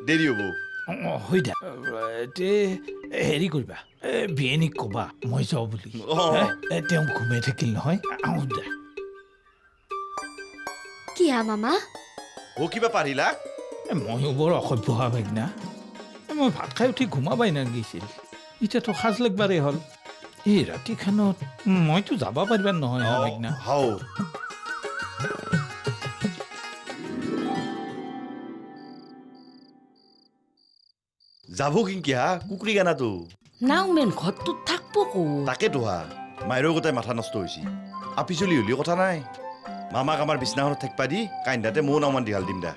দেৰি হ'ব হৈ দে হেৰি কৰিবা বিয়েনীক ক'বা মই যাওঁ বুলি তেওঁ ঘুমাই থাকিল নহয় আহোঁ দে কি হা মামা কিবা পাৰিলা ময়ো বৰ অসভ্য হোৱা ভাইনা মই ভাত খাই উঠি ঘুমাবাই নাগিছিল এতিয়াতো সাজ লাগবাৰেই হ'ল এই ৰাতিখনত মইতো যাব পাৰিবা নহয় ভাইনা হাও যাব কিংকি হা কুকুৰী গানাটো নাও মেন ঘৰটোত থাকব কো তাকেতো হা মাইৰৰ গোটাই মাথা নষ্ট হৈছে আপি চলি হ'লেও কথা নাই মামাক আমাৰ বিছনাখনত থাকিবা দি কাইন্দাতে ময়ো নাওমান দিহাল দিম দা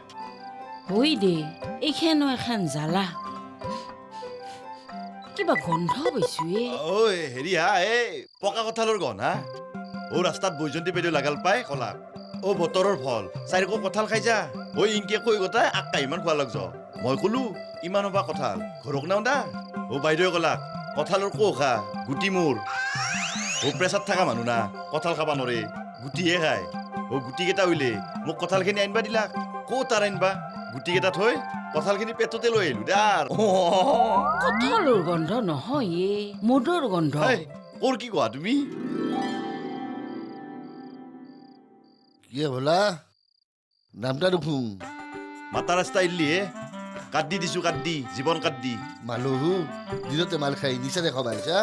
হৈ দে এইখেনো এখন জ্বালা কিবা গন্ধ পাইছো ঐ হেৰি হা এই পকা কঁঠালৰ গন হা ৰাস্তাত বৈজন্তী বাইদেউ লাগাল পাই কলাক বতৰৰ ফল চাৰিকো কঁঠাল খাই যা ইংকে কৈ গোটাই আক্কা ইমান খোৱা লগ মই ক'লো ইমান হবা কঁঠাল ঘৰক নাও দা বাইদেৱে ক'লাক কঁঠালৰ খা গুটি মোৰ প্ৰেছাৰ থকা মানুহ না কঁঠাল খাবা নৰে গুটিহে খায় গুটিকেইটা উইলে মোক কঁঠালখিনি আনিবা দিলাক তাৰ আনিবা গুটিকেইটা থৈ কঁঠালখিনি পেটতে লৈ আহিলো দাৰ কঁঠালৰ গন্ধ নহয় মুদৰ গন্ধ কি কোৱা তুমি কি ভোলা নামটা দেখোন মাতা ৰাস্তা ইল্লিহে কাট দি দিছো কাট দি জীৱন কাট দি মানুহ দিনতে মাল খাই নিচা দেখাবা আহিছা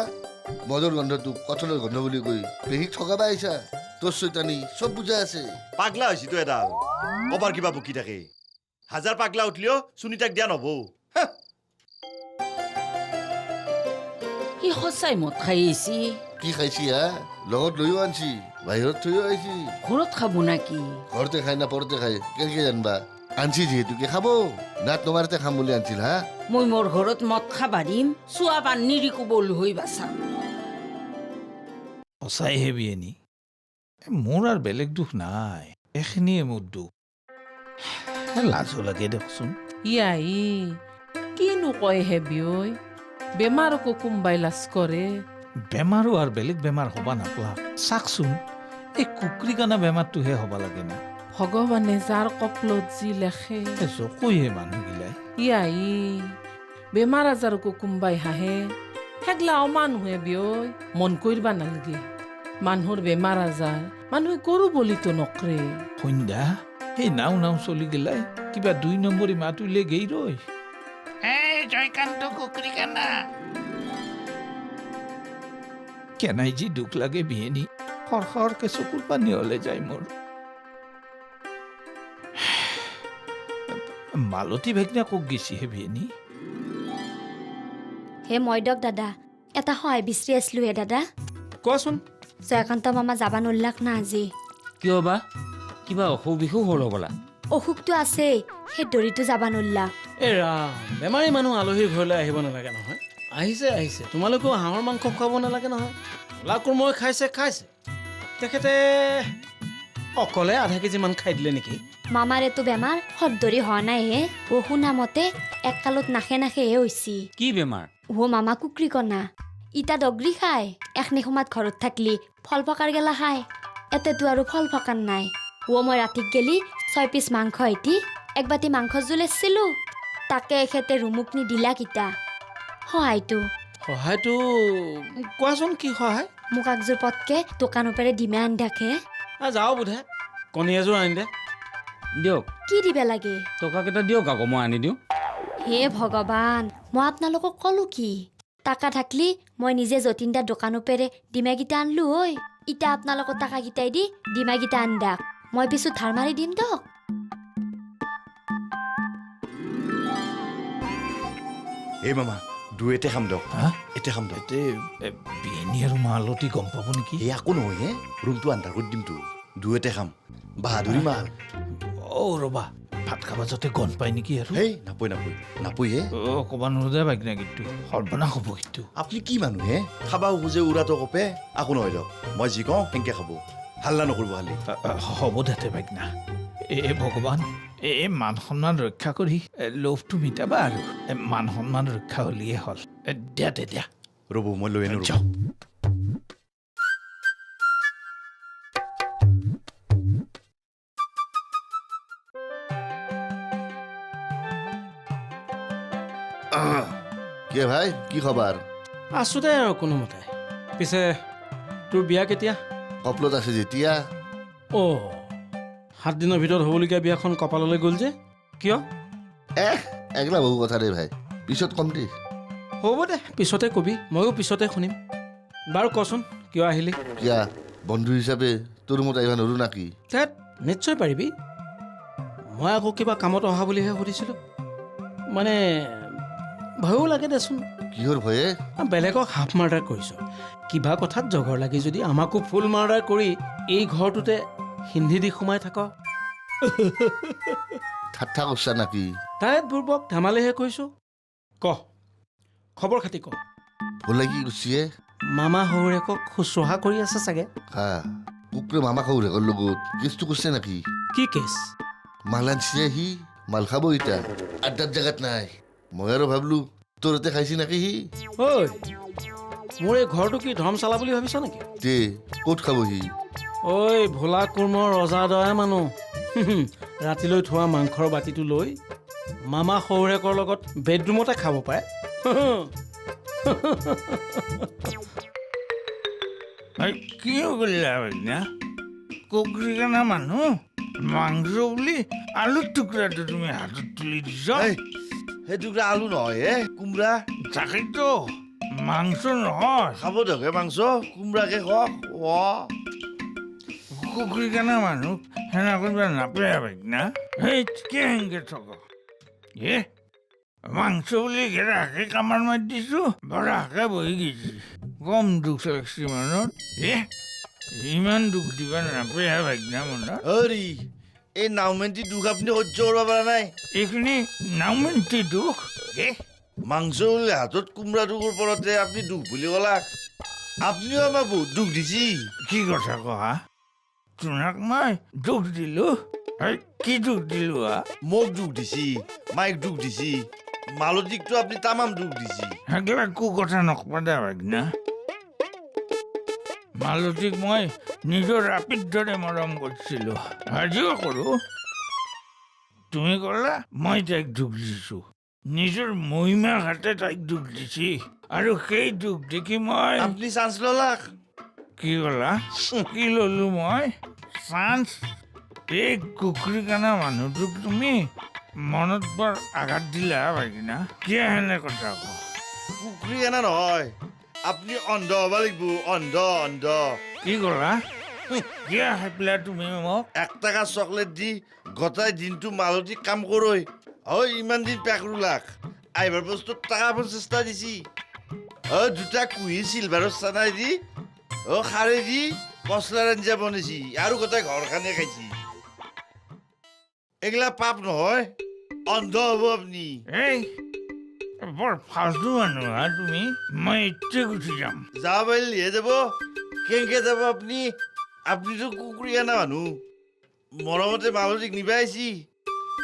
মদৰ গন্ধটো কঁঠালৰ গন্ধ বুলি কৈ পেহীক ঠগাবা আহিছা তোৰ চৈতানি চব বুজাই আছে পাগলা হৈছি তো এডাল কবাৰ কিবা বকি থাকে হাজাৰ পাগলা উঠলিও সুনিতাক দিয়া নহব সি সঁচাই মদ খাই আহিছি কি খাইছি হা লগত লৈও আনছি বাহিৰত থৈও আহিছি ঘৰত খাব নাকি ঘৰতে খাই না পৰতে খাই কেনেকে জানবা আনছি যিহেতুকে খাব নাট নমাৰতে খাম বুলি আনছিল হা মই মোৰ ঘৰত মদ খাবা দিম চোৱা পানীৰি কোবল হৈ বাচা সঁচাইহে বিয়েনী মোৰ আৰু বেলেগ দুখ নাই এইখিনিয়ে মোৰ দুখ লাজো লাগে দেখোন ইয়াই কিনো কয় হে বিয়ৈ বেমাৰকো কোনবাই লাজ কৰে বেমাৰো আৰু বেলেগ বেমাৰ হবা নাপলা চাকচোন এই কুকুৰী কানা বেমাৰটোহে হবা লাগে না ভগৱানে যাৰ কপলত যি লেখে জকৈহে মানুহগিলাই ইয়াই বেমাৰ আজাৰকো কোনবাই হাঁহে সেইগলা অমানুহে বিয়ৈ মন কৰিবা নালাগে মানুহৰ বেমাৰ আজাৰ মানুহে গৰু বলিতো নকৰে সন্ধ্যা সেই নাও নাও চলি গেলাই কিবা 2 নম্বৰী মাত উলিয়াই গেই ৰৈ জয়কান্ত কুকুৰী কানা কেনাই যি দুখ লাগে বিয়েনী সৰসৰকে চকুৰ পানী হলে যায় মোৰ মালতী ভেগনা কক গেছি হে বিয়েনী হে মই দক দাদা এটা সহায় বিচাৰি আছিলো হে দাদা কোৱাচোন জয়কান্ত মামা যাবা নল্লাক না আজি কিয় বা কিবা অসুখ বিসুখ হ'ল হ'বলা অসুখটো আছেই সেই দৰিটো যাবা নল্লাক এই ৰাম বেমাৰী মানুহ আলহীৰ ঘৰলৈ আহিব নালাগে নহয় আহিছে তোমালোকেও হাঁহৰ মাংস খুৱাব নালাগে নহয় লাকুৰ মই খাইছে তেখেতে অকলে আধা কেজিমান খাই দিলে নেকি মামাৰেতো বেমাৰ সদৰি হোৱা নাই হে শুনা মতে এককালত নাখে হৈছি কি বেমাৰ মামা কুকুৰী কণা ইটা দগৰি খায় এখনি সময়ত ঘৰত থাকলি ফল পকাৰ গেলা খায় এতেতো আৰু ফল পকাৰ নাই মই ৰাতিক গেলি 6 পিচ মাংস এটি 1 বাটি মাংস জুলেছিলো তাকে এখেতে ৰুমুক নি দিলা কিটা সহায়টো কোৱাচোন কি সহায় মোক একযোৰ পটকে দোকানৰ পৰা ডিমে আনি থাকে যাওঁ বোধে কণী এযোৰ আনি দে দিয়ক কি দিবে লাগে টকাকেইটা দিয়ক আকৌ মই আনি দিওঁ হে ভগৱান মই আপোনালোকক কলো কি টাকা থাকলি মই নিজে যতীনদাৰ দোকানৰ পেৰে ডিমাগিটা আনলো ঐ ইটা আপোনালোকৰ টাকা গিটাই দি ডিমাগিটা আনদাক মই পিছত ধাৰ মাৰি দিম দক এই মামা দুয়েতে খাম দক এতে খাম দক বিয়েনী আৰু মালতী গম পাব নেকি একো নহয় হে ৰুমটো আন্ধাৰ কৰি দিমতো দুয়েতে খাম বাহাদুৰি মাল ৰবা ভাত খাবা যাতে গন পায় নেকি আৰু হেই নাপই হে ক'বা নোদে বাগনা কিন্তু সৰ্বনাশ হ'ব কিন্তু আপুনি কি মানুহ হে খাবা খোজে উৰাটো কপে একো নহয় দক মই যি কওঁ সেনেকে খাব হাল্লা নকৰিব খালি হ'ব দেতে বাগনা ভগৱান মান সন্মান ৰক্ষা কৰি লোভটো মিটাবা আৰু মান সন্মান ৰক্ষা হ'লিয়ে হ'ল দিয়া ৰ'ব মই লৈ আনো যাওঁ কে ভাই কি খবৰ আছোঁ দে আৰু কোনোমতে পিছে তোৰ বিয়া কেতিয়া কপলত আছে যেতিয়া অ' 7 দিনৰ ভিতৰত হ'বলগীয়া বিয়াখন কপাললৈ গ'ল যে কিয় এগলা বহু কথা দেই ভাই পিছত কম দেই হ'ব দে পিছতে কবি ময়ো পিছতে শুনিম বাৰু কচোন কিয় আহিলি কিয়া বন্ধু হিচাপে তোৰ ৰুমত আহিব নোৱাৰো নাকি তাত নিশ্চয় পাৰিবি মই আকৌ কিবা কামত অহা বুলিহে সুধিছিলোঁ মানে ভয়ো লাগে দেচোন কিহৰ ভয়ে বেলেগক হাফ মাৰ্ডাৰ কৰিছ কিবা কথাত জগৰ লাগি যদি আমাকো ফুল মাৰ্ডাৰ কৰি এই ঘৰটোতে হিন্ধি দি সোমাই থাক ঠাট্টা কৰছা নাকি তাইত বুৰ্বক ধেমালিহে কৈছোঁ ক খবৰ খাতি ক ভুল লাগি গুচিয়ে মামা শহুৰেকক শুশ্ৰূষা কৰি আছে চাগে হা কুকুৰে মামা শহুৰেকৰ লগত কেছটো কৰিছে নাকি কি কেছ মাল আনছে সি মাল খাব ইতা আড্ডাৰ জেগাত নাই মই আৰু ভাবলো তোৰতে খাইছি নাকি সি ঐ মোৰ এই ঘৰটো কি ধৰ্মশালা বুলি ভাবিছ নেকি তে ক'ত খাব সি ঐ ভোলা কুৰ্মৰ ৰজা দয়া মানুহ ৰাতিলৈ থোৱা মাংসৰ বাতিটো লৈ মামা শহুৰেকৰ লগত বেডৰুমতে খাব পাৰে কি কৰিলা ভাইনা কুকুৰী কানা মানুহ মাংস বুলি আলুৰ টুকুৰাটো তুমি হাতত তুলি দিছ সেই টুকুৰা আলু নহয় হে কোমৰা তাকেতো মাংস নহয় খাব দিয়ক হে মাংস কোমৰাকে খওক কুকুৰী কানা মানুহ সেনা কৰিব নাপায় ভাইনা সেই কেনেকে থক মাংস বুলি ঘেৰাকে কামাৰ মাৰি দিছো বৰাকে বহি গৈছি কম দুখ লাগছি মনত ইমান দুখ দিবা নাপায় ভাইনা মনত হৰি এই নাওমেণ্টি দুখ আপুনি সহ্য কৰিব পৰা নাই এইখিনি নাওমেণ্টি দুখ মাংস বুলি হাতত কোমৰাটোৰ ওপৰতে আপুনি দুখ বুলি ক'লা আপুনিও আমাক বহুত দুখ দিছি কি কথা কোৱা তোমাক মই দুখ দিলো কি দুখ দিলো মোক দুখ দিছি মাইক দুখ দিছি মালতীকটো আপুনি তামাম দুখ দিছি সেইগিলা একো কথা নকবা দে ভাইনা মালতীক মই নিজৰ ৰাপিৰ দৰে মৰম কৰিছিলো আজিও কৰো তুমি ক'লা মই তাইক দুখ দিছো নিজৰ মহিমা ঘাটে তাইক দুখ দিছি আৰু সেই দুখ দেখি মই আপুনি চান্স ল'লাক কি ক'লা কি ল'লো মই চান্স এই কুকুৰী কানা মানুহটোক তুমি মনত বৰ আঘাত দিলা ভাইনা কিয় হেনে কথা ক কুকুৰী এনা নহয় আপুনি অন্ধ হ'ব লাগিব অন্ধ অন্ধ কি ক'লা কিয় হাইপিলা তুমি মোক 1 টকা চকলেট দি গোটাই দিনটো মালতীক কাম কৰৈ ইমান দিন পেক ৰুলাক আহিবাৰ বস্তু টকা 50 দিছি 2টা কুহি চিলভাৰৰ চানাই দি খাৰে দি মছলাৰ আঞ্জা বনাইছি আৰু গোটেই ঘৰখনে খাইছি এগিলা পাপ নহয় অন্ধ হ'ব আপুনি এই বৰ ফাল্টু মানুহ হা তুমি মই এতিয়া গুচি যাম যাব পাৰিলেহে যাব কেনেকে যাব আপুনি আপুনিতো কুকুৰী আনা মানুহ মৰমতে মালতীক নিবা আহিছি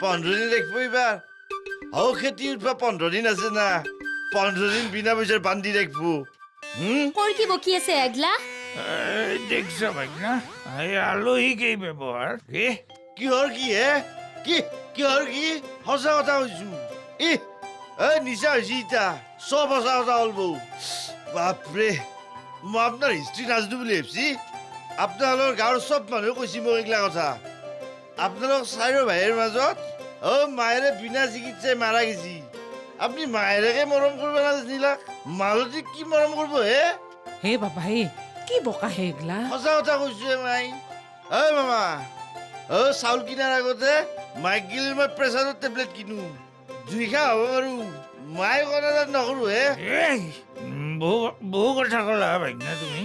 15 দিন ৰাখিব এইবাৰ খেতি উঠবা 15 দিন আছে না 15 দিন বিনা পইচাৰ বান্ধি ৰাখিব কৰ কি বকি আছে এগলা দেখছ ভাইনা এই আলহীক এই ব্যৱহাৰ কিহৰ কি হে কিহৰ কি সঁচা কথা কৈছো নিচা হৈছে ইতা চব সঁচা কথা হ'ল বৌ বাপৰে মই আপোনাৰ হিষ্ট্ৰী নাজানো বুলি ভাবছি আপোনালোকৰ গাঁৱৰ চব মানুহে কৈছে মোক এইগিলা কথা আপোনালোক 4 ভাইৰ মাজত মায়েৰে বিনা চিকিৎসাই মাৰা গেছি আপুনি মায়েৰেকে মৰম কৰিব নাজানিলাক মালতীক কি মৰম কৰিব হে বাবা হে কি বকা হে এগলা সঁচা কথা কৈছো মাই মামা চাউল কিনাৰ আগতে মাইক গিলিৰ মই প্ৰেছাৰৰ টেবলেট কিনো 2 খা হ'ব বাৰু মায়ে কথা নকৰো বহু কথা ক'লা ভাইনা তুমি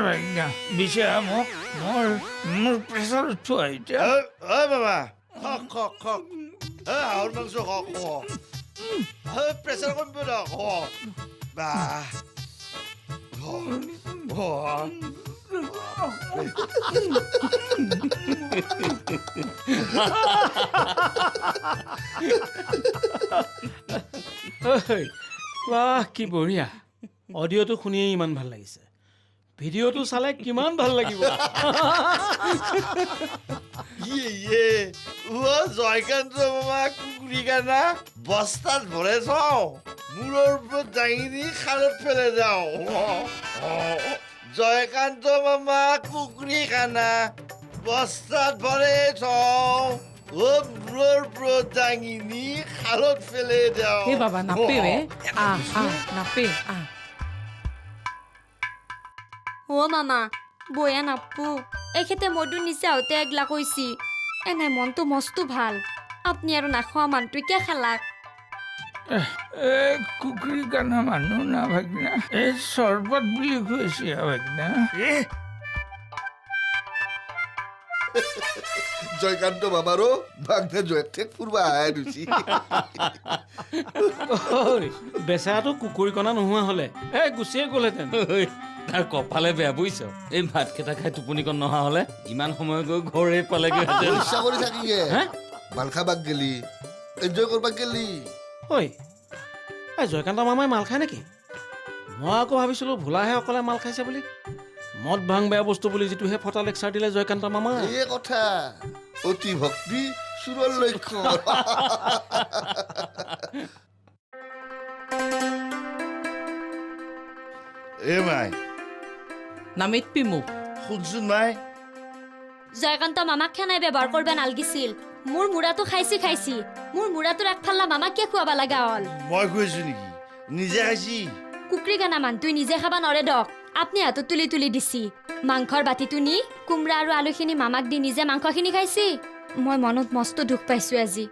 ভাইনা বিচাৰা মোক মোৰ প্ৰেছাৰ উঠোৱা এতিয়া মামা খক হাঁহৰ মাংস খক প্ৰেছাৰ কমিব দিয়ক বাহ বাহ কি বঢ়িয়া অডিঅ'টো শুনিয়ে ইমান ভাল লাগিছে ভিডিঅ'টো চালে কিমান ভাল লাগিব ইয়ে ও জয়কান্ত মামা কুকুরি কানা বস্তাত ভরে চাও মূৰৰ ওপৰত দাঙি দি খালত ফেলে যাও জয়কান্ত মামা কুকুৰি কানা বস্তাত ভৰে চাও ও মূৰৰ ওপৰত দাঙি নি খালত ফেলে যাও এ বাবা নাপে বে নাপে ও মামা বয়া নাপু এখেতে মধু নিচে আহোঁতে একলা কৈছি এনে মনটো মস্তো ভাল আপনি আৰু নাখোৱা মানুহটো কিয় খালাক এ কুকুৰী কানা মানুহ না ভাগনা এই চৰবত বুলি কৈছে ভাগনা জয়কান্ত বাবাৰও বাগদা জয়েৰ ঠেক ফুৰবা আয় ৰুচি ঐ বেচেৰাটো কুকুৰী কণা নোহোৱা হ'লে গুচিয়ে গ'লহেঁতেন তাৰ কপালে বেয়া বুজিছ এই ভাতকেইটা খাই টোপনিকণ নহা হ'লে ইমান সময় গৈ ঘৰে পালেগৈ ইচ্ছা করে থাকি গে মাল খাবাক গেলি এনজয় করবাক গেলি ঐ এই জয়কান্ত মামাই মাল খায় নেকি মই আকৌ ভাবিছিলোঁ ভোলাহে অকলে মাল খাইছে বুলি মদ ভাং বেয়া বস্তু বুলি যিটোহে ফটা লেকচাৰ দিলে জয়কান্ত মামা এই কথা অতি ভক্তি সুরর লক্ষণ এ মাই নামিতপি মোক শুনচোন মাই জয়কান্ত মামাক খানাই ব্যৱহাৰ কৰিব নালগিছিল মোৰ মূৰাটো খাইছি মোৰ মূৰাটোৰ একফাল্লা মামাক কিয় খুৱাব লগা হ'ল মই কৈছো নেকি নিজে খাইছি কুকুৰী গানা মানুহটোৱে নিজে খাব নৰে দক আপুনি হাতত তুলি তুলি দিছি মাংসৰ বাতিটো নি কোমৰা আৰু আলুখিনি মামাক দি নিজে মাংসখিনি খাইছি মই মনত মস্ত দুখ পাইছো আজি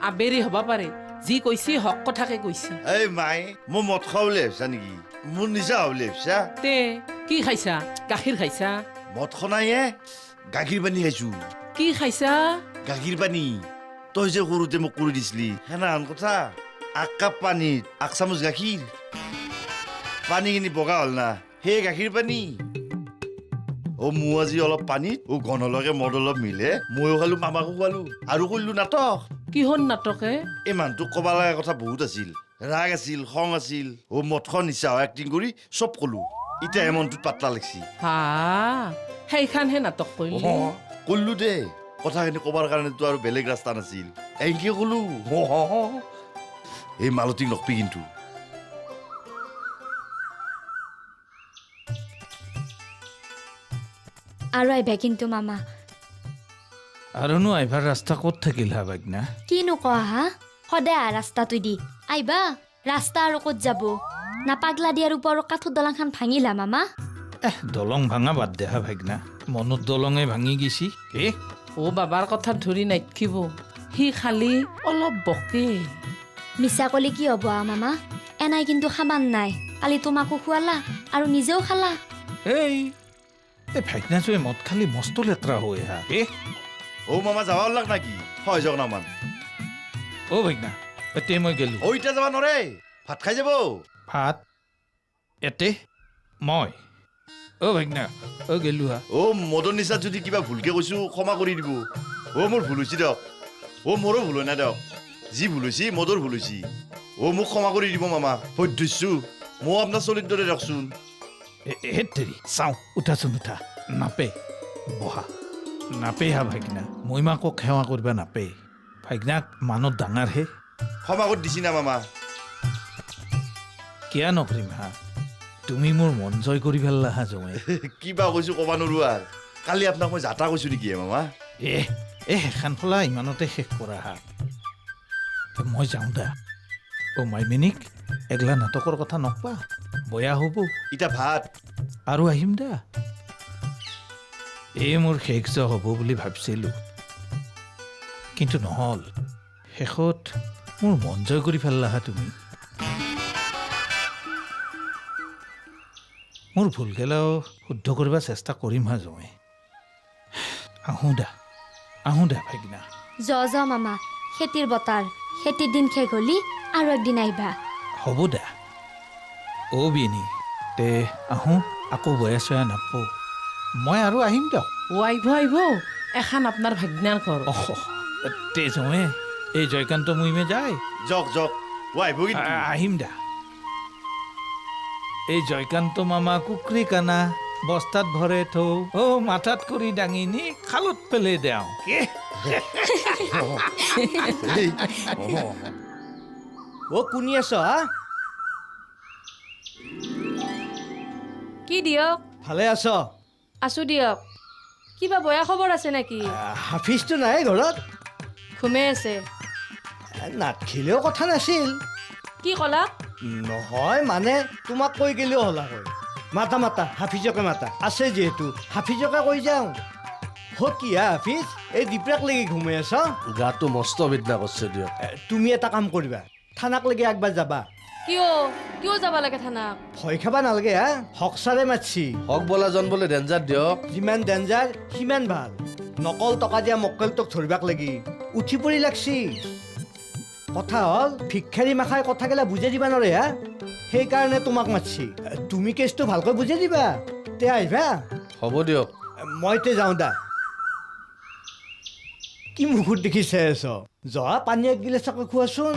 আবেৰি হ'ব পাৰে যি কৈছি হক কথাকে কৈছি এই মাই মই মদ খাওঁ বুলি ভাবিছা নেকি মোৰ নিজা হ'ব বুলি ভাবিছা তে কি খাইছা গাখীৰ খাইছা মদ খনাইহে গাখীৰ পানী খাইছো কি খাইছা গাখীৰ পানী তই যে সৰুতে মোক কৰি দিছিলি সেনাহান কথা এক কাপ পানীত এক চামুচ গাখীৰ পানীখিনি বগা হ'ল না সেই গাখীৰ পানী মোৰ আজি অলপ পানীত ঘনলকে মদ অলপ মিলে ময়ো খালো মামাকো খোৱালো আৰু কৰিলো নাটক কিহৰ নাটকে এই মানুহটোক ক'ব লগা কথা বহুত আছিল ৰাগ আছিল খং আছিল মদখন নিচা হয় এক্টিং কৰি চব ক'লো এতিয়া মনটোত পাতলা লাগছি হা সেইখানহে নাটক কৰিলি ক'লো দে কথাখিনি ক'বৰ কাৰণেতো আৰু বেলেগ ৰাস্তা নাছিল এনেকে ক'লো এই মালতীক নকবি কিন্তু আৰু আহিবা কিন্তু মামা আৰুনো আহিবাৰ ৰাস্তা ক'ত থাকিল হা ভাগনা কিনো কোৱা হা সদায় আহা ৰাস্তাটো দি আহিবা ৰাস্তা আৰু ক'ত যাব নাপাগলা দিয়াৰ ওপৰত কাঠৰ দলংখন ভাঙিলা মামা দলং ভাঙা বাদ দে হা ভাগনা মনত দলঙে ভাঙি গেছি অ বাবাৰ কথা ধৰি নাথকিব সি খালি অলপ বকে মিছা কলি কি হ'ব মামা এনাই কিন্তু খাবান নাই কালি তোমাকো খোৱালা আৰু নিজেও খালা এই ভাগনাটোৱে মদ খালি মস্ত লেতেৰা হৈ হা মামা যাব লাগ নাকি হয় যাওক নামান ভাগনা এতিয়া মই গেলো এতিয়া যাব নৰে ভাত খাই যাব ভাত এতে মই ভাগনা গেলো হা মদৰ নিচাত যদি কিবা ভুলকে কৈছো ক্ষমা কৰি দিব মোৰ ভুল হৈছে দিয়ক মোৰো ভুল হয় নাই দিয়ক যি ভুল হৈছে মদৰ ভুল হৈছে মোক ক্ষমা কৰি দিব মামা সত্যছো মই আপোনাৰ চলিৰ দৰে ৰাখছোন হেৰি চাওঁ উঠাচোন উঠা নাপে বহা নাপে হা ভাগনা মই মাকক সেৱা কৰিব নাপে ভাগনাক মানুহ ডাঙৰহে ক্ষমা কৰি দিছি না মামা কিয় নকৰিম হা তুমি মোৰ মন জয় কৰি পেলা হা জমাই কিবা কৈছো ক'ব নোৱাৰো আৰু কালি আপোনাক মই যাতা কৈছো নেকি মামা সেইখন ফলা ইমানতে শেষ কৰা হা মই যাওঁ দা মাইমিনিক এগলা নাটকৰ কথা নকবা বয়া হ'ব এতিয়া ভাত আৰু আহিম দা মোৰ শেষ যোৱা হ'ব বুলি ভাবিছিলোঁ কিন্তু নহ'ল শেষত মোৰ মন জয় কৰি পেলা হা তুমি মোৰ ভুল গেলাও শুদ্ধ কৰিব চেষ্টা কৰিম হা জমাই আহোঁ দা ভাগিনা য মামা খেতিৰ বতাৰ খেতিৰ দিন শেষ হ'লি আৰু একদিন আহিবা হ'ব দা বিনি তে আহোঁ আকৌ বয়া চয়া নাপো মই আৰু আহিম দিয়ক আহিব এখন আপোনাৰ ভাগ্নাৰ ঘৰ তে জমে এই জয়কান্ত মুহিমে যায় যাওক আহিব কিন্তু আহিম দা এই জয়কান্ত মামা কুকুৰী কানা বস্তাত ভৰে থৌ মাথাত কৰি দাঙি নি খালত পেলাই দেওঁ কোনি আছ হা কি দিয়ক ভালে আছ আছো দিয়ক কিবা বয়া খবৰ আছে নেকি হাফিজটো নাই ঘৰত ঘুমে আছে নাথখিলেও কথা নাছিল কি ক'লা নহয় মানে তোমাক কৈ গেলেও হলা হয় মাতা মাতা হাফিজকে মাতা আছে যিহেতু হাফিজকে কৈ যাওঁ কি হাফিজ এই দীপৰাক লাগি ঘুমাই আছ গাটো মস্ত বেদনা কৰিছে দিয়ক তুমি এটা কাম কৰিবা থানাক লাগি একবাৰ যাবা কিয় কিয় যাব লাগে থানাক ভয় খাবা নালাগে হা হকচাৰে মাতছি হক বোলাজন বোলে ডেঞ্জাৰ দিয়ক যিমান ডেঞ্জাৰ সিমান ভাল নকল টকা দিয়া মক্কেলটোক ধৰিবাক লাগি উঠি পৰি লাগছি কথা হ'ল ভিক্ষাৰী মাখাই কথাগিলা বুজাই দিবা নোৱাৰে হা সেইকাৰণে তোমাক মাতছি তুমি কেছটো ভালকৈ বুজাই দিবা তে আহিবা হ'ব দিয়ক মই তে যাওঁ দা কি মুখত দেখি চাই আছ জহা পানী এক গিলাচ চাকৈ খোৱাচোন